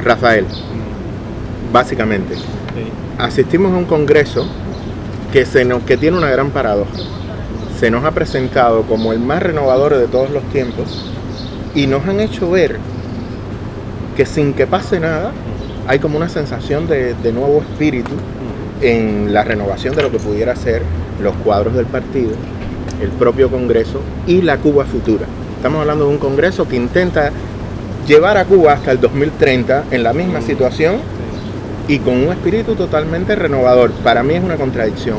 Rafael, básicamente, asistimos a un congreso que tiene una gran paradoja. Se nos ha presentado como el más renovador de todos los tiempos y nos han hecho ver que sin que pase nada hay como una sensación de nuevo espíritu en la renovación de lo que pudiera ser los cuadros del partido, el propio Congreso y la Cuba futura. Estamos hablando de un Congreso que intenta llevar a Cuba hasta el 2030 en la misma situación y con un espíritu totalmente renovador. Para mí es una contradicción.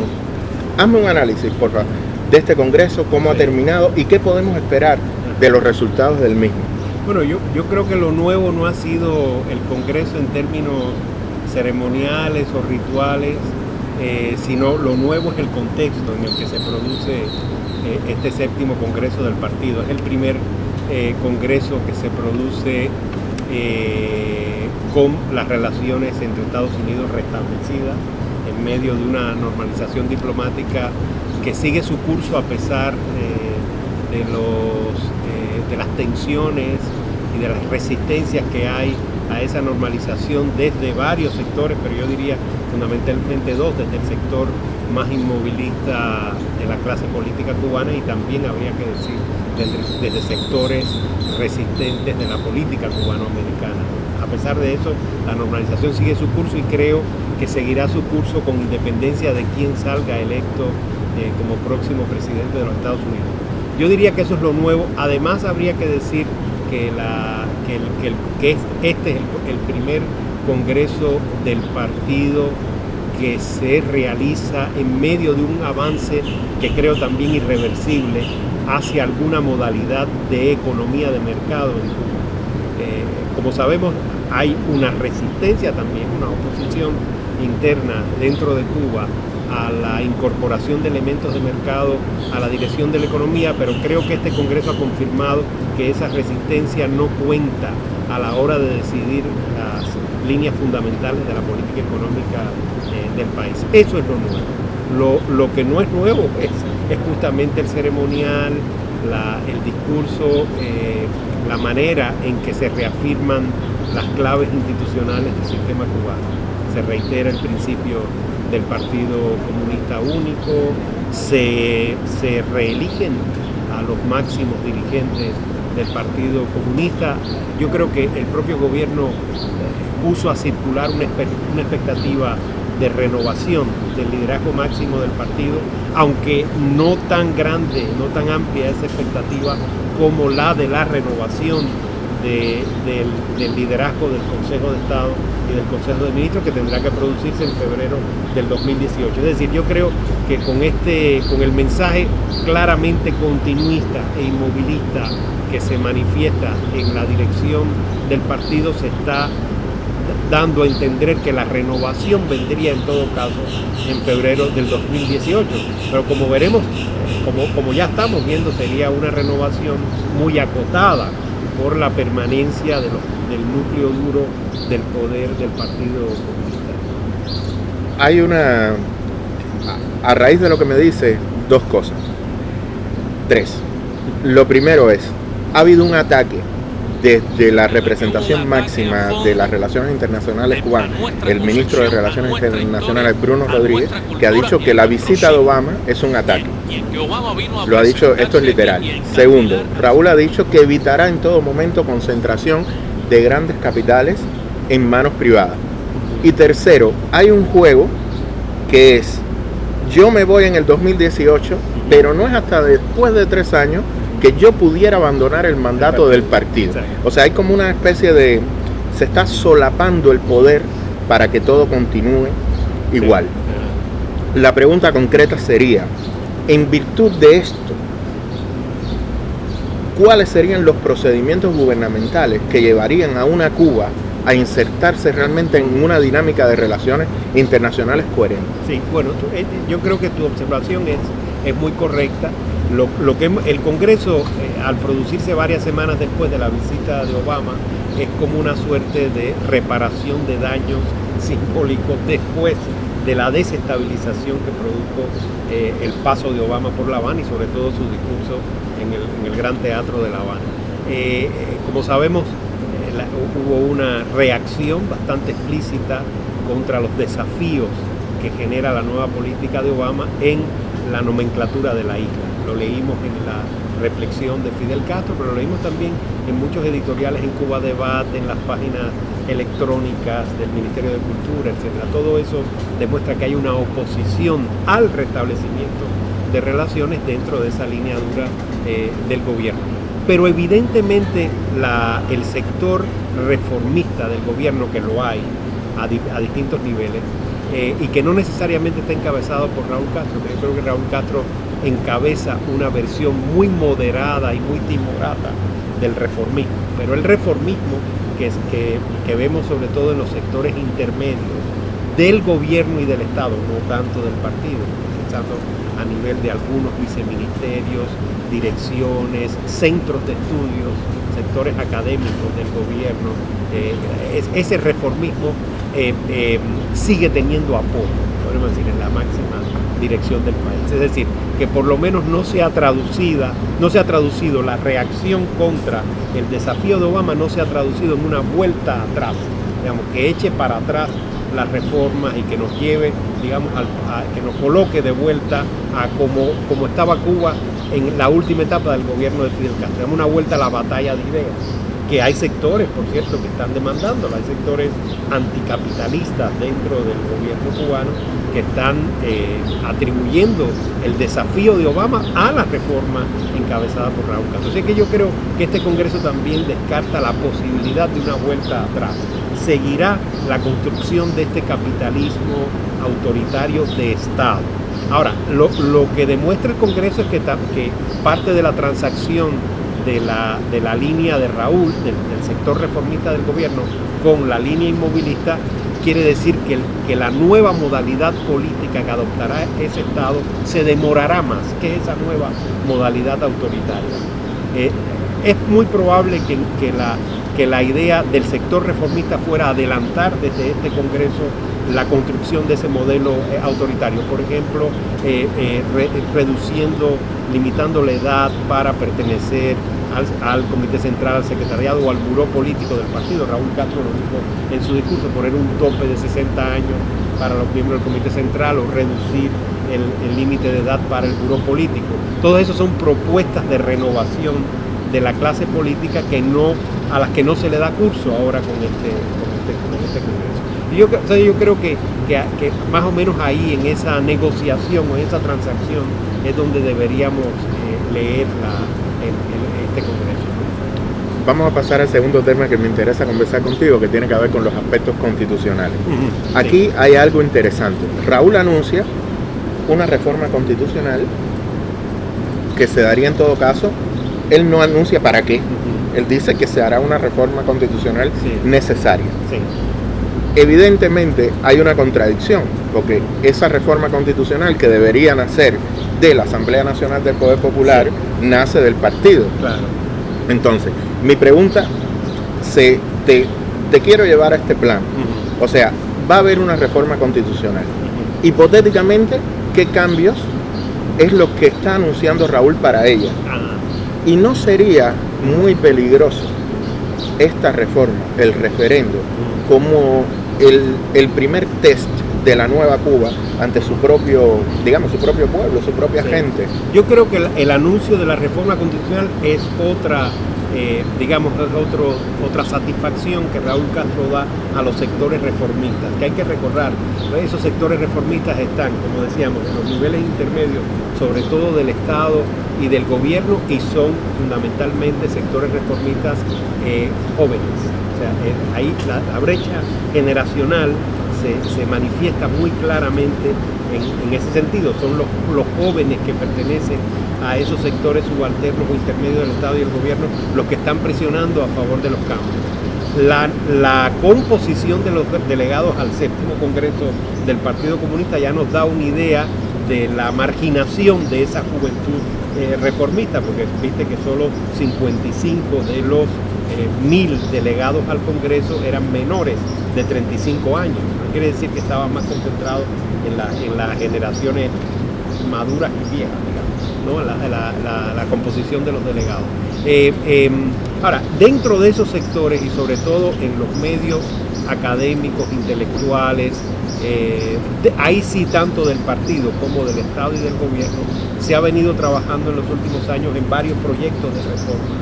Hazme un análisis, por favor, de este Congreso, cómo ha terminado y qué podemos esperar de los resultados del mismo. Bueno, yo creo que lo nuevo no ha sido el Congreso en términos ceremoniales o rituales, sino lo nuevo es el contexto en el que se produce este séptimo Congreso del partido. Es el primer Congreso que se produce con las relaciones entre Estados Unidos restablecidas en medio de una normalización diplomática que sigue su curso a pesar de las tensiones y de las resistencias que hay a esa normalización desde varios sectores, pero yo diría fundamentalmente dos, desde el sector más inmovilista de la clase política cubana y también habría que decir desde sectores resistentes de la política cubanoamericana. A pesar de eso, la normalización sigue su curso y creo que seguirá su curso con independencia de quién salga electo como próximo presidente de los Estados Unidos. Yo diría que eso es lo nuevo. Además, habría que decir que este es el primer congreso del partido que se realiza en medio de un avance que creo también irreversible hacia alguna modalidad de economía de mercado en Cuba. Como sabemos, hay una resistencia también, una oposición interna dentro de Cuba a la incorporación de elementos de mercado a la dirección de la economía, pero creo que este Congreso ha confirmado que esa resistencia no cuenta a la hora de decidir las líneas fundamentales de la política económica del país. Eso es lo nuevo. Lo que no es nuevo es justamente el ceremonial, el discurso, la manera en que se reafirman las claves institucionales del sistema cubano. Se reitera el principio del Partido Comunista Único, se reeligen a los máximos dirigentes del Partido Comunista. Yo creo que el propio gobierno puso a circular una expectativa de renovación del liderazgo máximo del partido, aunque no tan grande, no tan amplia esa expectativa como la de la renovación del liderazgo del Consejo de Estado y del Consejo de Ministros, que tendrá que producirse en febrero del 2018. Es decir, yo creo que con el mensaje claramente continuista e inmovilista que se manifiesta en la dirección del partido, se está dando a entender que la renovación vendría en todo caso en febrero del 2018. Pero como veremos, como ya estamos viendo, sería una renovación muy acotada por la permanencia del núcleo duro del poder del Partido Comunista. Hay a raíz de lo que me dice, dos cosas. Tres. Lo primero es, ha habido un ataque desde la representación máxima de las relaciones internacionales cubanas, el ministro de Relaciones Internacionales, Bruno Rodríguez, que ha dicho que la visita de Obama es un ataque. Lo ha dicho, esto es literal. Segundo, Raúl ha dicho que evitará en todo momento concentración de grandes capitales en manos privadas. Y tercero, hay un juego que es, yo me voy en el 2018, pero no es hasta después de 3 años que yo pudiera abandonar el mandato del partido. O sea, hay como una especie de, se está solapando el poder para que todo continúe igual. La pregunta concreta sería, en virtud de esto, ¿cuáles serían los procedimientos gubernamentales que llevarían a una Cuba a insertarse realmente en una dinámica de relaciones internacionales coherentes? Sí, bueno, yo creo que tu observación es muy correcta. Lo que el Congreso, al producirse varias semanas después de la visita de Obama, es como una suerte de reparación de daños simbólicos después de la desestabilización que produjo el paso de Obama por La Habana y sobre todo su discurso en el Gran Teatro de La Habana. Como sabemos, hubo una reacción bastante explícita contra los desafíos que genera la nueva política de Obama en la nomenclatura de la isla. Lo leímos en la reflexión de Fidel Castro, pero lo leímos también en muchos editoriales en Cuba Debate, en las páginas electrónicas del Ministerio de Cultura, etc. Todo eso demuestra que hay una oposición al restablecimiento de relaciones dentro de esa línea dura del gobierno. Pero evidentemente el sector reformista del gobierno, que lo hay a distintos niveles, y que no necesariamente está encabezado por Raúl Castro, pero yo creo que Raúl Castro encabeza una versión muy moderada y muy timorata del reformismo. Pero el reformismo que vemos sobre todo en los sectores intermedios del gobierno y del Estado, no tanto del partido, pensando a nivel de algunos viceministerios, direcciones, centros de estudios, sectores académicos del gobierno, ese reformismo sigue teniendo apoyo, podemos decir, en la máxima dirección del país. Es decir, que por lo menos no se ha traducido la reacción contra el desafío de Obama, no se ha traducido en una vuelta atrás, digamos, que eche para atrás las reformas y que nos lleve, digamos, que nos coloque de vuelta a como estaba Cuba en la última etapa del gobierno de Fidel Castro. Damos una vuelta a la batalla de ideas, que hay sectores, por cierto, que están demandándolo. Hay sectores anticapitalistas dentro del gobierno cubano que están atribuyendo el desafío de Obama a la reforma encabezada por Raúl Castro. Así que yo creo que este Congreso también descarta la posibilidad de una vuelta atrás. Seguirá la construcción de este capitalismo autoritario de Estado. Ahora, lo que demuestra el Congreso es que parte de la transacción de la línea de Raúl, del sector reformista del gobierno, con la línea inmovilista, quiere decir que la nueva modalidad política que adoptará ese Estado se demorará más que esa nueva modalidad autoritaria. Es muy probable que la idea del sector reformista fuera adelantar desde este Congreso la construcción de ese modelo autoritario, por ejemplo, limitando la edad para pertenecer al Comité Central, al Secretariado o al Buró Político del partido. Raúl Castro lo dijo en su discurso, poner un tope de 60 años para los miembros del Comité Central o reducir el límite de edad para el Buró Político. Todo eso son propuestas de renovación de la clase política a las que no se le da curso ahora con este Congreso. Y yo creo que más o menos ahí, en esa negociación o en esa transacción, es donde deberíamos leer este Congreso. Vamos a pasar al segundo tema que me interesa conversar contigo, que tiene que ver con los aspectos constitucionales. Aquí hay algo interesante. Raúl anuncia una reforma constitucional que se daría en todo caso. Él no anuncia para qué. Él dice que se hará una reforma constitucional necesaria. Sí. Evidentemente hay una contradicción, porque esa reforma constitucional que debería nacer de la Asamblea Nacional del Poder Popular nace del partido. Claro. Entonces, mi pregunta, te quiero llevar a este plan. O sea, va a haber una reforma constitucional. Hipotéticamente, ¿qué cambios es lo que está anunciando Raúl para ella? Y no sería muy peligroso esta reforma, el referendo, como el primer test de la nueva Cuba ante su propio pueblo, su propia gente. Yo creo que el anuncio de la reforma constitucional es otra satisfacción que Raúl Castro da a los sectores reformistas, que hay que recordar, esos sectores reformistas están, como decíamos, en los niveles intermedios, sobre todo del Estado y del gobierno, y son fundamentalmente sectores reformistas jóvenes. O sea, ahí la brecha generacional se manifiesta muy claramente en ese sentido. Son los jóvenes que pertenecen a esos sectores subalternos o intermedios del Estado y el gobierno los que están presionando a favor de los cambios. La composición de los delegados al séptimo Congreso del Partido Comunista ya nos da una idea de la marginación de esa juventud reformista, porque viste que solo 55 de los 1000 delegados al Congreso eran menores de 35 años. No quiere decir que estaban más concentrados en las generaciones maduras y viejas, digamos, ¿no? La composición de los delegados. Ahora, dentro de esos sectores y sobre todo en los medios académicos, intelectuales, ahí sí tanto del partido como del Estado y del gobierno se ha venido trabajando en los últimos años en varios proyectos de reforma.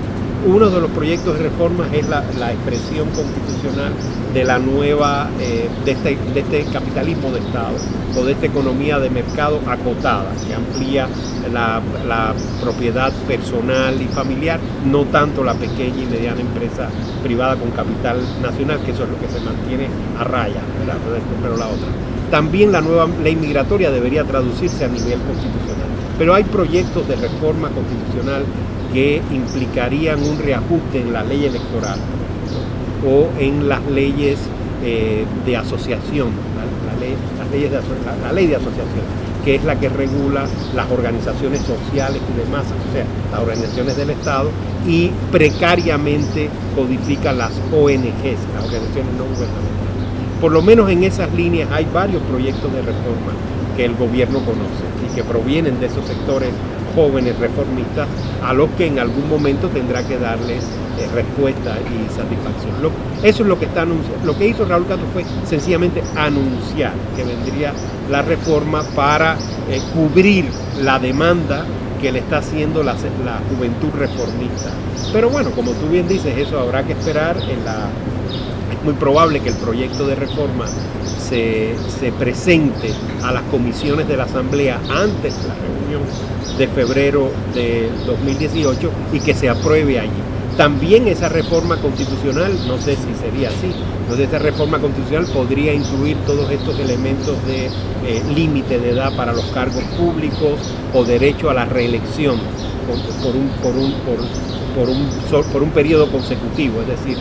Uno de los proyectos de reforma es la expresión constitucional de la nueva, de este capitalismo de Estado o de esta economía de mercado acotada, que amplía la propiedad personal y familiar, no tanto la pequeña y mediana empresa privada con capital nacional, que eso es lo que se mantiene a raya, ¿verdad? Pero la otra. También la nueva ley migratoria debería traducirse a nivel constitucional. Pero hay proyectos de reforma constitucional que implicarían un reajuste en la ley electoral, ¿no? O en las leyes de asociación, la ley de asociación, que es la que regula las organizaciones sociales y demás, o sea, las organizaciones del Estado, y precariamente codifica las ONGs, las organizaciones no gubernamentales. Por lo menos en esas líneas hay varios proyectos de reforma que el gobierno conoce y que provienen de esos sectores jóvenes reformistas a los que en algún momento tendrá que darles respuesta y satisfacción. Eso es lo que está anunciando. Lo que hizo Raúl Castro fue sencillamente anunciar que vendría la reforma para cubrir la demanda que le está haciendo la juventud reformista. Pero bueno, como tú bien dices, eso habrá que esperar. Es muy probable que el proyecto de reforma se presente a las comisiones de la Asamblea antes de la reunión de febrero de 2018 y que se apruebe allí. También esa reforma constitucional, no sé si sería así, entonces esa reforma constitucional podría incluir todos estos elementos de límite de edad para los cargos públicos o derecho a la reelección por un periodo consecutivo, es decir,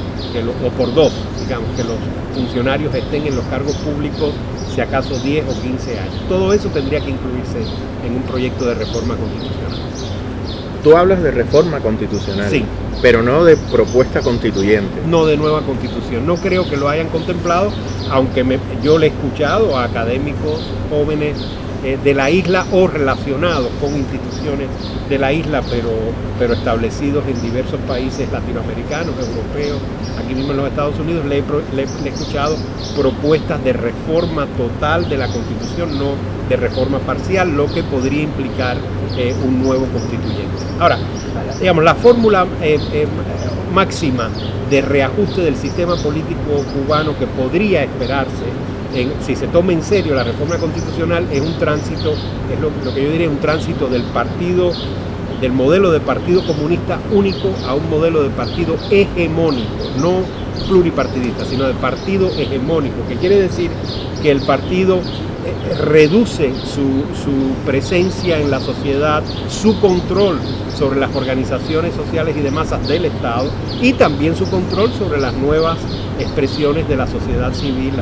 o por dos, digamos, que los funcionarios estén en los cargos públicos si acaso 10 o 15 años. Todo eso tendría que incluirse en un proyecto de reforma constitucional. Tú hablas de reforma constitucional, sí, pero no de propuesta constituyente. No de nueva constitución. No creo que lo hayan contemplado, aunque yo le he escuchado a académicos jóvenes de la isla o relacionados con instituciones de la isla, pero establecidos en diversos países latinoamericanos, europeos, aquí mismo en los Estados Unidos. Le he escuchado propuestas de reforma total de la Constitución, no de reforma parcial, lo que podría implicar un nuevo constituyente. Ahora, digamos, la fórmula máxima de reajuste del sistema político cubano que podría esperarse si se toma en serio la reforma constitucional es un tránsito, es lo que yo diría un tránsito del modelo de partido comunista único a un modelo de partido hegemónico, no pluripartidista, sino de partido hegemónico, que quiere decir que el partido reduce su presencia en la sociedad, su control sobre las organizaciones sociales y de masas del Estado y también su control sobre las nuevas expresiones de la sociedad civil,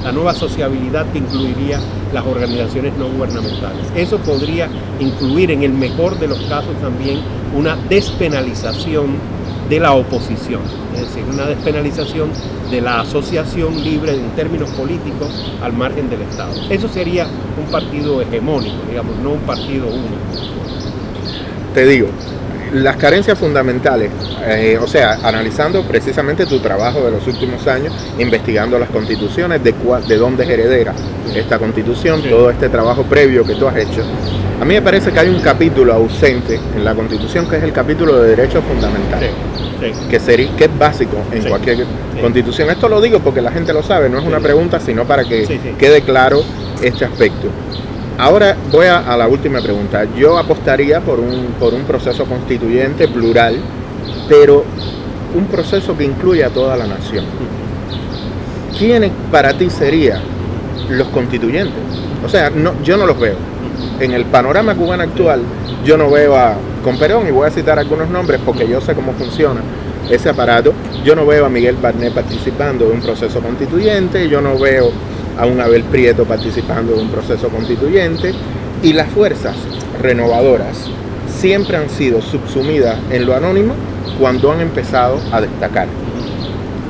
la nueva sociabilidad que incluiría las organizaciones no gubernamentales. Eso podría incluir en el mejor de los casos también una despenalización de la oposición, es decir, una despenalización de la asociación libre en términos políticos al margen del Estado. Eso sería un partido hegemónico, digamos, no un partido único. Te digo, las carencias fundamentales, analizando precisamente tu trabajo de los últimos años, investigando las constituciones, de dónde es heredera esta constitución, sí, todo este trabajo previo que tú has hecho. A mí me parece que hay un capítulo ausente en la Constitución que es el capítulo de derechos fundamentales, sí, que es básico en cualquier constitución. Esto lo digo porque la gente lo sabe, no es una pregunta, sino para que quede claro este aspecto. Ahora voy a la última pregunta. Yo apostaría por un proceso constituyente plural, pero un proceso que incluya a toda la nación. ¿Quiénes para ti serían los constituyentes? O sea, yo no los veo. En el panorama cubano actual, yo no veo con Perón, y voy a citar algunos nombres porque yo sé cómo funciona ese aparato, yo no veo a Miguel Barnet participando de un proceso constituyente, yo no veo a un Abel Prieto participando de un proceso constituyente, y las fuerzas renovadoras siempre han sido subsumidas en lo anónimo cuando han empezado a destacar.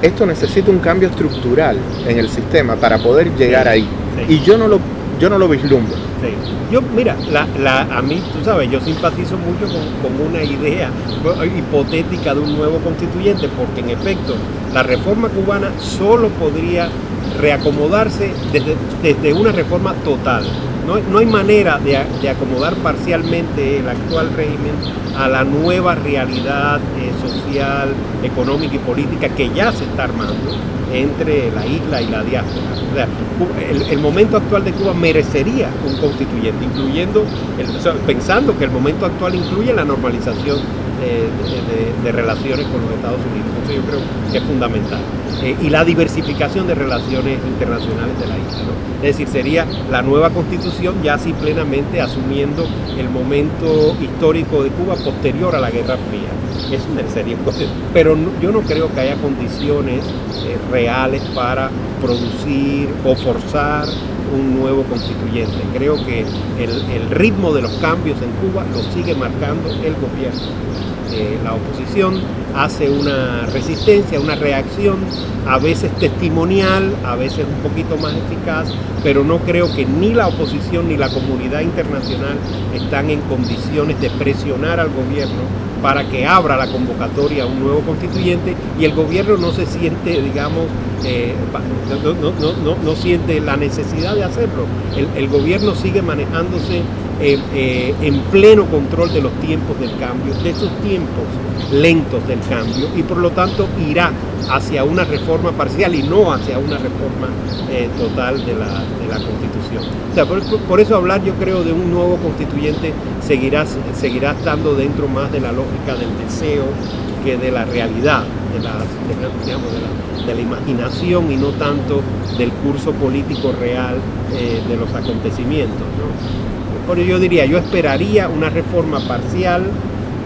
Esto necesita un cambio estructural en el sistema para poder llegar ahí, y yo no lo vislumbro. Sí. Yo, mira, a mí, tú sabes, yo simpatizo mucho con una idea hipotética de un nuevo constituyente, porque en efecto la reforma cubana solo podría reacomodarse desde una reforma total. No hay manera de acomodar parcialmente el actual régimen a la nueva realidad social, económica y política que ya se está armando entre la isla y la diáspora. O sea, el momento actual de Cuba merecería un constituyente, pensando que el momento actual incluye la normalización de relaciones con los Estados Unidos. Eso yo creo que es fundamental. Y la diversificación de relaciones internacionales de la isla, ¿no? Es decir, sería la nueva constitución ya así plenamente asumiendo el momento histórico de Cuba posterior a la Guerra Fría. Eso sería pero yo no creo que haya condiciones reales para producir o forzar un nuevo constituyente. Creo que el ritmo de los cambios en Cuba lo sigue marcando el gobierno. La oposición hace una resistencia, una reacción, a veces testimonial, a veces un poquito más eficaz, pero no creo que ni la oposición ni la comunidad internacional están en condiciones de presionar al gobierno para que abra la convocatoria a un nuevo constituyente, y el gobierno no se siente, digamos, no siente la necesidad de hacerlo. El gobierno sigue manejándose en pleno control de los tiempos del cambio, de esos tiempos lentos del cambio, y por lo tanto irá hacia una reforma parcial y no hacia una reforma total de la Constitución. O sea, por eso hablar, yo creo, de un nuevo constituyente seguirá estando dentro más de la lógica del deseo que de la realidad, de la imaginación, y no tanto del curso político real de los acontecimientos, ¿no? Por ello yo diría, yo esperaría una reforma parcial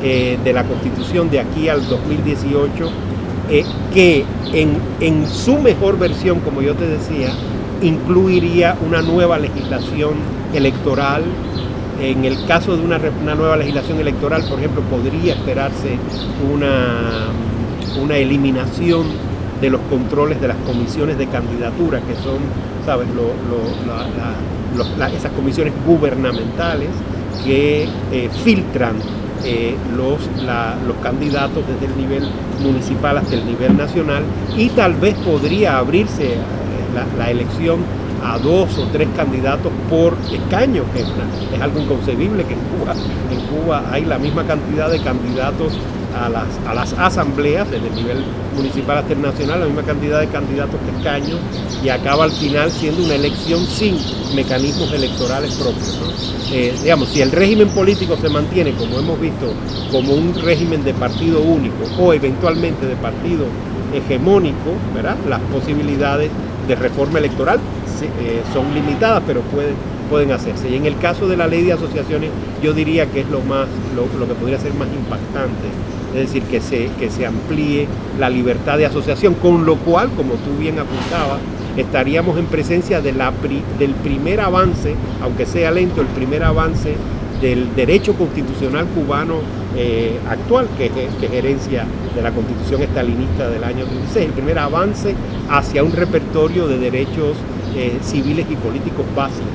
de la Constitución de aquí al 2018, que en su mejor versión, como yo te decía, incluiría una nueva legislación electoral. En el caso de una nueva legislación electoral, por ejemplo, podría esperarse una eliminación de los controles de las comisiones de candidatura, que son, ¿sabes?, esas comisiones gubernamentales que filtran los candidatos desde el nivel municipal hasta el nivel nacional, y tal vez podría abrirse la elección a 2 o 3 candidatos por escaño, que es algo inconcebible que en Cuba hay la misma cantidad de candidatos a las asambleas, desde el nivel municipal hasta el nacional, la misma cantidad de candidatos que escaños, y acaba al final siendo una elección sin mecanismos electorales propios, ¿no? Digamos, si el régimen político se mantiene, como hemos visto, como un régimen de partido único o eventualmente de partido hegemónico, ¿verdad?, las posibilidades de reforma electoral son limitadas, pero pueden hacerse. Y en el caso de la ley de asociaciones, yo diría que es lo que podría ser más impactante, es decir, que se amplíe la libertad de asociación, con lo cual, como tú bien apuntabas, estaríamos en presencia del primer avance, aunque sea lento, el primer avance del derecho constitucional cubano actual, que es herencia de la Constitución estalinista del año 16, el primer avance hacia un repertorio de derechos civiles y políticos básicos,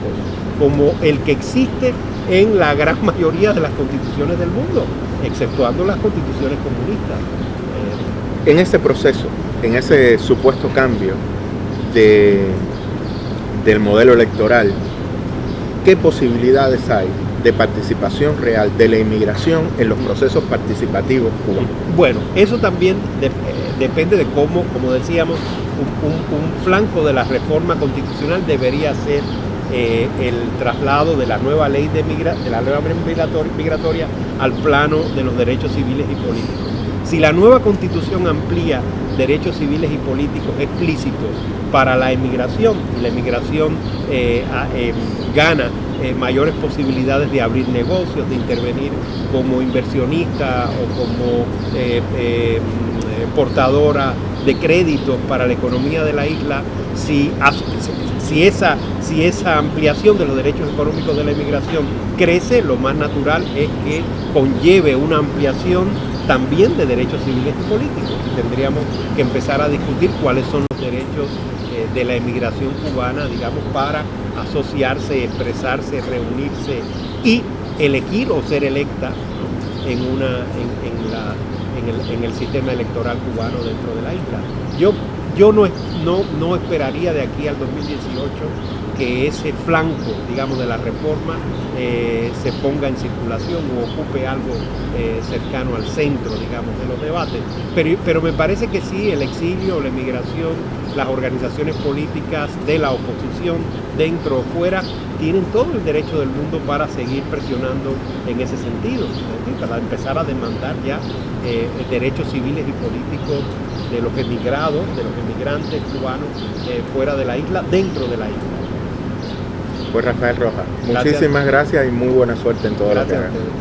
como el que existe en la gran mayoría de las constituciones del mundo, exceptuando las constituciones comunistas. En ese proceso, en ese supuesto cambio del modelo electoral, ¿qué posibilidades hay de participación real de la inmigración en los procesos participativos cubanos? Bueno, eso también depende de cómo, como decíamos, un flanco de la reforma constitucional debería ser el traslado de la nueva ley migratoria al plano de los derechos civiles y políticos. Si la nueva constitución amplía derechos civiles y políticos explícitos para la emigración, y la emigración gana mayores posibilidades de abrir negocios, de intervenir como inversionista o como portadora de créditos para la economía de la isla, si esa ampliación de los derechos económicos de la inmigración crece, lo más natural es que conlleve una ampliación también de derechos civiles y políticos, y tendríamos que empezar a discutir cuáles son los derechos de la emigración cubana, digamos, para asociarse, expresarse, reunirse y elegir o ser electa, ¿no?, en el sistema electoral cubano dentro de la isla. Yo no esperaría de aquí al 2018 que ese flanco, digamos, de la reforma se ponga en circulación o ocupe algo cercano al centro, digamos, de los debates. Pero me parece que sí, el exilio, la emigración, las organizaciones políticas de la oposición, dentro o fuera, tienen todo el derecho del mundo para seguir presionando en ese sentido, para empezar a demandar ya derechos civiles y políticos de los emigrados, de los emigrantes cubanos fuera de la isla, dentro de la isla. Pues Rafael Rojas, muchísimas gracias y muy buena suerte en todo lo que hagas.